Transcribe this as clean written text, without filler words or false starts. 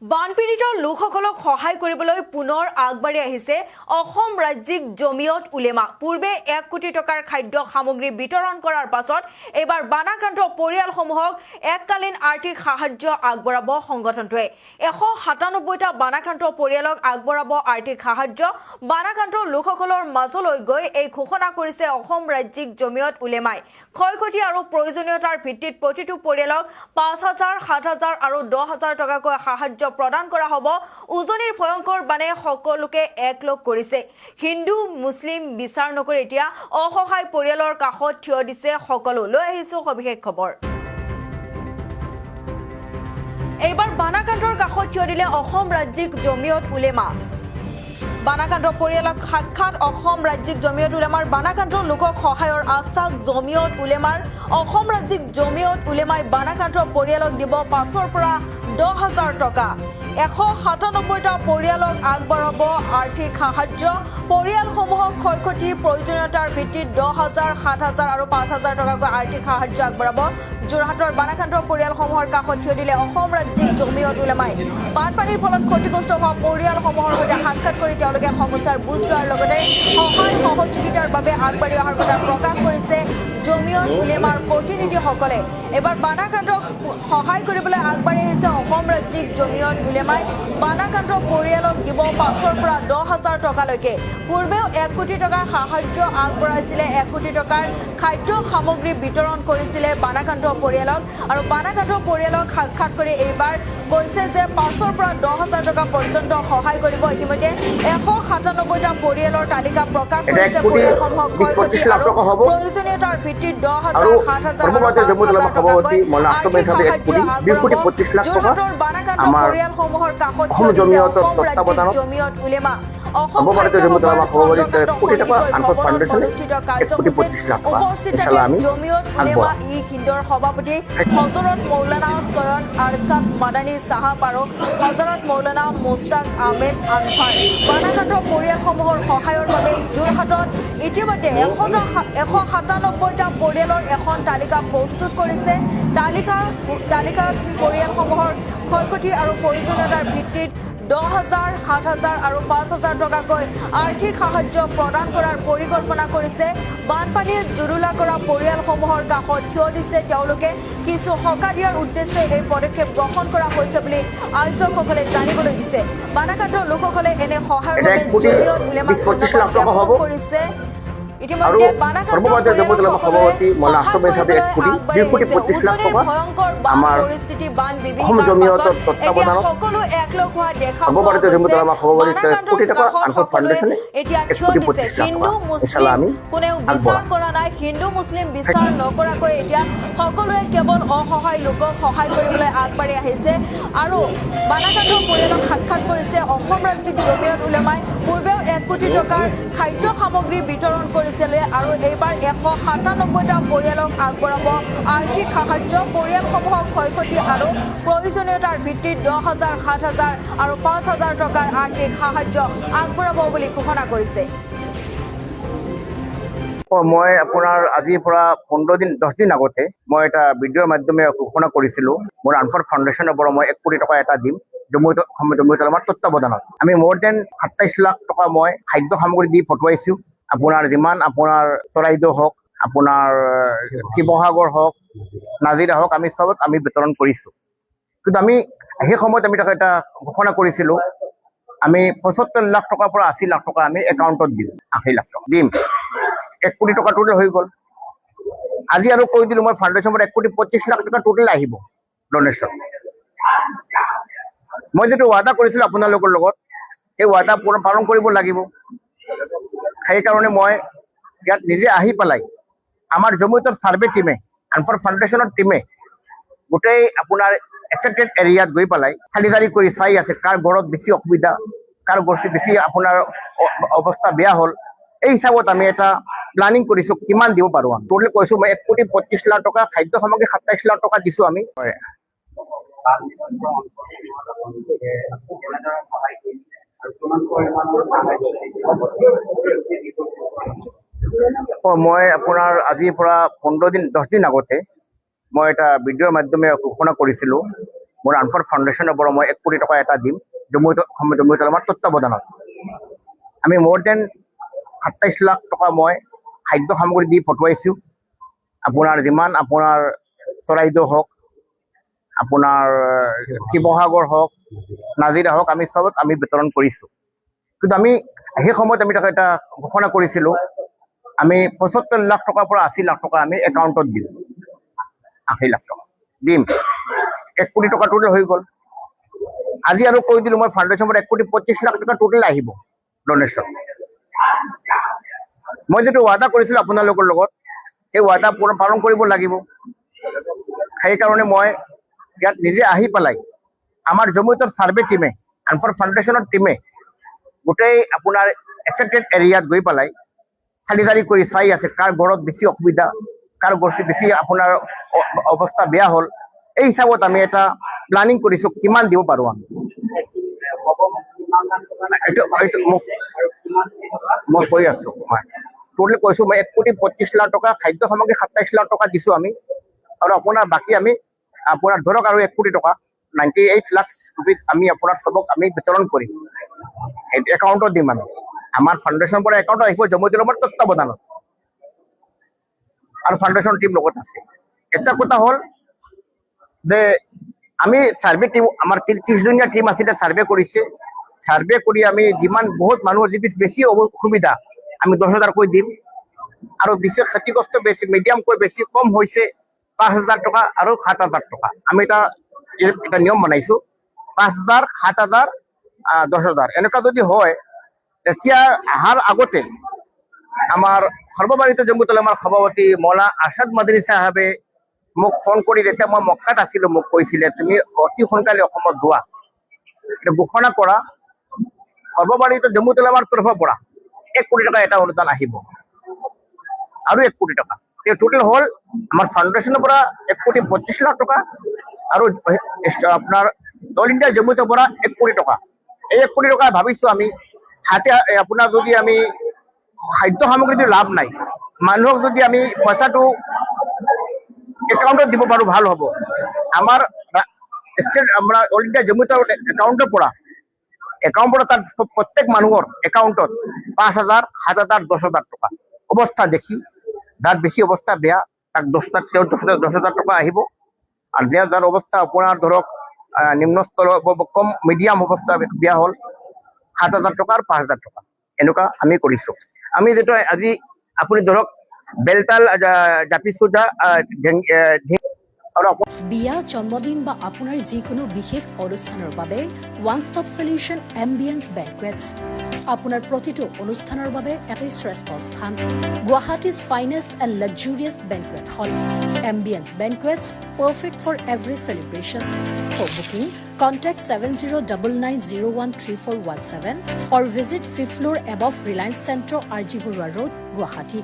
বানপীড়িত লোকসকলক সহায় কৰিবলৈ পুনৰ আগবাঢ়ি আহিছে অসম ৰাজ্যিক জমিয়ত উলেমা। পূৰ্বে 1 কোটি টকাৰ খাদ্য সামগ্ৰী বিতৰণ কৰাৰ পাছত এইবাৰ বানাক্ৰান্ত পৰিয়ালসমূহক এককালীন আৰ্থিক সাহায্য আগবঢ়াব সংগঠনটোৱে। 197টা বানাক্ৰান্ত পৰিয়ালক আগবঢ়াব আৰ্থিক সাহায্য। বানাক্ৰান্ত লোকসকলৰ মাজলৈ গৈ এই ঘোষণা কৰিছে অসম ৰাজ্যিক জমিয়ত উলেমাই। ক্ষয়ক্ষতি আৰু প্ৰয়োজনীয়তাৰ ভিত্তিত প্ৰতিটো পৰিয়ালক 5,000, 7,000 আৰু 10,000 টকাকৈ সাহায্য প্ৰদান কৰা হ'ব। উজনিৰ ভয়ংকৰ বানে সকলোকে একলগ কৰিছে। হিন্দু মুছলিম বিচাৰ নকৰি এতিয়া অসহায় পৰিয়ালৰ কাষত থিয় দিছে সকলো। লৈ আহিছো সবিশেষ খবৰ। এইবাৰ বানাক্ৰান্তৰ কাষত থিয় দিলে অসম ৰাজ্যিক জমিয়ত উলেমা। বানাক্ৰান্ত পৰিয়ালক সাক্ষাৎ অসম ৰাজ্যিক জমিয়ত উলেমাৰ বানাক্ৰান্ত লোকক সহায়ৰ আশ্বাস জমিয়ত উলেমাৰ। অসম ৰাজ্যিক জমিয়ত উলেমাই বানাক্ৰান্ত পৰিয়ালক দিব 5,000 পৰা 10,000 টকা। 197টা পৰিয়ালক আগবঢ়াব আৰ্থিক সাহায্য। পৰিয়ালসমূহক ক্ষয়ক্ষতি প্ৰয়োজনীয়তাৰ ভিত্তিত 10,000, 7,000 আৰু 5,000 টকাকৈ আৰ্থিক সাহায্য আগবঢ়াব। যোৰহাটৰ বানাক্ৰান্ত পৰিয়ালসমূহৰ কাষত থিয় দিলে অসম ৰাজ্যিক জমিয়ত উলেমাই। বানপানীৰ ফলত ক্ষতিগ্ৰস্ত হোৱা পৰিয়ালসমূহৰ সৈতে সাক্ষাৎ কৰি তেওঁলোকে সমস্যাৰ বুজ লোৱাৰ লগতে সহায় সহযোগিতাৰ বাবে আগবাঢ়ি অহাৰ কথা প্ৰকাশ কৰিছে জমিয়ত উলেমাৰ প্ৰতিনিধিসকলে। এবাৰ বানাক্ৰান্তক সহায় কৰিবলৈ আগবাঢ়ি আহিছে অসম ৰাজ্যিক জমিয়ত উলেমাই। বানাক্ৰান্ত পৰিয়ালক দিব 5,000 পৰা 10,000 টকালৈকে। পূৰ্বেও 1 কোটি টকাৰ সাহায্য আগবঢ়াইছিলে। 1 কোটি টকাৰ খাদ্য সামগ্ৰী বিতৰণ কৰিছিলে বানাক্ৰান্ত পৰিয়ালক। আৰু বানাক্ৰান্ত পৰিয়ালক সাক্ষাৎ কৰি এইবাৰ কৈছে যে 5,000 পৰা 10,000 টকা পৰ্যন্ত সহায় কৰিব। ইতিমধ্যে 197টা পৰিয়ালৰ তালিকা প্ৰকাশ কৰিছে। পৰিয়ালসমূহক ক্ষয়ক্ষতি আৰু প্ৰয়োজনীয়তাৰ ভিত্তিত 10,000, 7,000 আৰু 5,000 টকাকৈ আৰ্থিক সাহায্য আগবঢ়াব। যোৰহাটৰ বানাক্ৰান্ত পৰিয়ালসমূহৰ কাষত থিয় দিছে অসম ৰাজ্যিক জমিয়ত উলেমা। অসম অনুষ্ঠিত কাৰ্যসূচীত উপস্থিত থাকে জমিয়ত উলেমা ই হিন্দৰ সভাপতি হজৰত মৌলানা সৈয়দ আৰছাদ মাদানী চাহাব আৰু হজৰত মৌলানা মুস্তাক আহমেদ আনছাৰ। বানাক্ৰান্ত পৰিয়ালসমূহৰ সহায়ৰ বাবে যোৰহাটত ইতিমধ্যে 197টা পৰিয়ালৰ এখন তালিকা প্ৰস্তুত কৰিছে। তালিকাত পৰিয়ালসমূহৰ ক্ষয়ক্ষতি আৰু প্ৰয়োজনীয়তাৰ ভিত্তিত 10,000, 7,000 আৰু 5,000 টকাকৈ আৰ্থিক সাহায্য প্ৰদান কৰাৰ পৰিকল্পনা কৰিছে। বানপানীয়ে জুৰুলা কৰা পৰিয়ালসমূহৰ কাষত থিয় দিছে তেওঁলোকে। কিছু সকাহ দিয়াৰ উদ্দেশ্যে এই পদক্ষেপ গ্ৰহণ কৰা হৈছে বুলি আয়োজকসকলে জানিবলৈ দিছে। বানাক্ৰান্ত লোকসকলে এনে সহায়ৰ বাবে জমিয়ত উলেমাক ধন্যবাদ জ্ঞাপন কৰিছে। ইতিমধ্যে বানাক্ৰান্ত ভয়ংকৰ বান পৰিস্থিতি, বান বিভীষিকাৰ সকলো একলগ হোৱা দেখা পোৱা গৈছে। বানাক্ৰান্তৰ কাষত এতিয়া থিয় দিছে। হিন্দু মুছলিম কোনেও বিচাৰ কৰা নাই। হিন্দু মুছলিম বিচাৰ নকৰাকৈ এতিয়া সকলোৱে কেৱল অসহায় লোকক সহায় কৰিবলৈ আগবাঢ়ি আহিছে। আৰু বানাক্ৰান্ত পৰিয়ালক সাক্ষাৎ কৰিছে অসম ৰাজ্যিক জমিয়ত উলেমাই। পূৰ্বেও 1 কোটি টকাৰ খাদ্য সামগ্ৰী বিতৰণ কৰিছিলে আৰু এইবাৰ 197টা পৰিয়ালক আগবঢ়াব আৰ্থিক সাহায্য। পৰিয়ালসমূহক ক্ষয়ক্ষতি আৰু প্ৰয়োজনীয়তাৰ ভিত্তিত 10,000, 7,000 আৰু 5,000 টকাৰ আৰ্থিক সাহায্য আগবঢ়াব বুলি ঘোষণা কৰিছে। মই আপোনাৰ আজিৰ পৰা 10 দিন আগতে মই এটা ভিডিঅ'ৰ মাধ্যমে ঘোষণা কৰিছিলোঁ মোৰ আনফাৰ ফাউণ্ডেশ্যনৰ পৰা মই 1 কোটি টকা এটা দিম জমিয়ত উলেমাৰ তত্ত্বাৱধানত। আমি মোৰ দেন 27 লাখ টকা মই খাদ্য সামগ্ৰী দি পঠুৱাইছোঁ। আপোনাৰ যিমান আপোনাৰ চৰাইদেউ হওক, আপোনাৰ শিৱসাগৰ হওক, নাজিৰা হওক, আমি চবত আমি বিতৰণ কৰিছোঁ। কিন্তু আমি সেই সময়ত আমি তাকে এটা ঘোষণা কৰিছিলোঁ আমি 75 লাখ টকাৰ পৰা 80 লাখ টকা আমি একাউণ্টত দিম, 80 লাখ টকা দিম। 1 কোটি টকা টোটেল হৈ গ'ল। আজি আৰু কৈ দিলোঁ মই ফাউণ্ডেশ্যনৰ 1 কোটি 25 লাখ টকা টোটেল আহিব ডনেশ্যন। মই যিটো ৱাদা কৰিছিলোঁ আপোনালোকৰ লগত সেই ৱাদা পালন কৰিব লাগিব। সেইকাৰণে মই ইয়াত নিজে আহি পেলাই আমাৰ জমিয়তৰ ছাৰ্ভে টিমে, আনফাৰ ফাউণ্ডেশ্যনৰ টিমে গোটেই আপোনাৰ এফেক্টেড এৰিয়াত গৈ পেলাই চালি কৰি চাই আছে কাৰ ঘৰত বেছি অসুবিধা, কাৰ বেছি আপোনাৰ অৱস্থা বেয়া হ'ল। এই হিচাপত আমি এটা প্লানিং কৰিছোঁ কিমান দিব পাৰোঁ। আমি টোটেল কৈছোঁ মই 1 কোটি 25 লাখ টকা, খাদ্য সামগ্ৰী 27 লাখ টকা দিছোঁ আমি। হয়, মই আপোনাৰ আজিৰ পৰা 10 দিন আগতে মই এটা ভিডিঅ'ৰ মাধ্যমে ঘোষণা কৰিছিলোঁ মোৰ আনফৰ ফাউণ্ডেশ্যনৰ পৰা মই 1 কোটি টকা এটা দিম জমিয়তুল উলামাৰ তত্ত্বাৱধানত। আমি মোৰ দেন 27 লাখ টকা মই খাদ্য সামগ্ৰী দি পঠুৱাইছোঁ। আপোনাৰ যিমান আপোনাৰ চৰাইদেউ হওক, আপোনাৰ শিৱসাগৰ হওক, নাজিৰা হওক, আমি চবত আমি বিতৰণ কৰিছোঁ। কিন্তু আমি সেই সময়ত আমি এটা ঘোষণা কৰিছিলোঁ, আমি 75 লাখ টকাৰ পৰা 80 লাখ টকা আমি একাউণ্টত দিম। 80 লাখ টকা দিম, 1 কোটি টকা টোটেল হৈ গ'ল। আজি আৰু কৈ দিলোঁ মই ফাউণ্ডেশ্যনৰ পৰা 1 কোটি 25 লাখ টকা টোটেল আহিব ডনেশ্যন। মই যিটো ৱাদা কৰিছিলোঁ আপোনালোকৰ লগত, সেই ৱাদা পালন কৰিব লাগিব। সেইকাৰণে মই ইয়াত নিজে আহি পেলাই আমাৰ জমিয়তৰ ছাৰ্ভে টিমে, আনফৰ ফাউণ্ডেশ্যনৰ টিমে গোটেই আপোনাৰ এফেক্টেড এৰিয়াত গৈ পেলাই চালি কৰি চাই আছে কাৰ ঘৰত বেছি অসুবিধা, কাৰ ঘৰত বেছি আপোনাৰ অৱস্থা বেয়া হ'ল। এই হিচাপত আমি এটা প্লানিং কৰিছোঁ কিমান দিব পাৰোঁ আমি। মই কৈ আছোঁ, টোটেল কৈছোঁ মই 1 কোটি 25 লাখ টকা, খাদ্য সামগ্ৰী 27 লাখ টকা দিছোঁ আমি। আৰু আপোনাৰ বাকী আমি আপোনাৰ ধৰক আৰু 1 কোটি টকা 98 লাখ ৰুপিজ আমি আপোনাৰ চবক আমি বিতৰণ কৰিম। সেইটো একাউণ্টত দিম আমি। আমাৰ ফাউণ্ডেশ্যনৰ পৰা একাউণ্টত আহিব জমিয়তুল উলামাৰ তত্ত্বাৱধানত, আৰু ফাউণ্ডেশ্যন টিম লগত আছে। এটা কথা হ'ল যে আমি ছাৰ্ভে টিম, আমাৰ 30জনীয়া টিম আছিলে, ছাৰ্ভে কৰিছে। ছাৰ্ভে কৰি আমি যিমান বহুত মানুহৰ যি বেছি অসুবিধা আমি 10,000কৈ দিম, আৰু বেছি ক্ষতিগ্ৰস্ত বেছি মিডিয়ামকৈ বেছি কম হৈছে 5,000 টকা আৰু 7,000 টকা। আমি এটা নিয়ম বনাইছোঁ, 5,000, 7,000, 10,000 এনেকুৱা যদি হয়, তেতিয়া অহাৰ আগতে আমাৰ সৰ্বভাৰতীয় জমিয়তুল উলামাৰ সভাপতি মৌলানা আৰশ্বাদ মাদানী চাহাবে মোক ফোন কৰি, যেতিয়া মই মক্কাত আছিলোঁ, মোক কৈছিলে তুমি অতি সোনকালে অসমত যোৱা, ঘোষণা কৰা সৰ্বভাৰতীয় জমিয়তুল উলামাৰ তৰফৰ পৰা 1 কোটি টকা এটা অনুদান আহিব, আৰু 1 কোটি টকা টোটেল হ'ল আমাৰ ফাউণ্ডেশ্যনৰ পৰা 1 কোটি 25 লাখ টকা, আৰু আপোনাৰ অল ইণ্ডিয়া জমিয়তৰ পৰা 1 কোটি টকা। এই 1 কোটি টকা ভাবিছোঁ আমি হাতে আপোনাৰ যদি আমি খাদ্য সামগ্ৰী যদি লাভ নাই, মানুহক যদি আমি পইচাটো একাউণ্টত দিব পাৰোঁ ভাল হ'ব। আমাৰ ষ্টেট আপোনাৰ অল ইণ্ডিয়া জমিয়তৰ একাউণ্টৰ পৰা তাত প্ৰত্যেক মানুহৰ একাউণ্টত 5,000, 7,000, 10,000 টকা অৱস্থা দেখি, যাৰ বেছি অৱস্থা বেয়া তাক 10,000 টকা আহিব, আৰু যাৰ অৱস্থা আপোনাৰ ধৰক নিম্ন স্তৰ কম মিডিয়াম অৱস্থা বেয়া হ'ল 7,000 টকা আৰু 5,000 টকা এনেকুৱা আমি কৰিছোঁ। আমি যিটো আজি আপুনি ধৰক বেলতাল, জাপিচুদা, আৰু বিয়া, জন্মদিন বা আপোনাৰ যিকোনো বিশেষ অনুষ্ঠানৰ বাবে one stop solution ambience banquets. আপোনাৰ প্ৰতিটো অনুষ্ঠানৰ বাবে এটাই শ্ৰেষ্ঠ স্থান, Guwahati's finest and luxurious banquet hall. Ambience banquets, perfect for every celebration. For booking, contact 7099013417 or visit 5th floor above Reliance Centro, RG Burwa Road, Guwahati.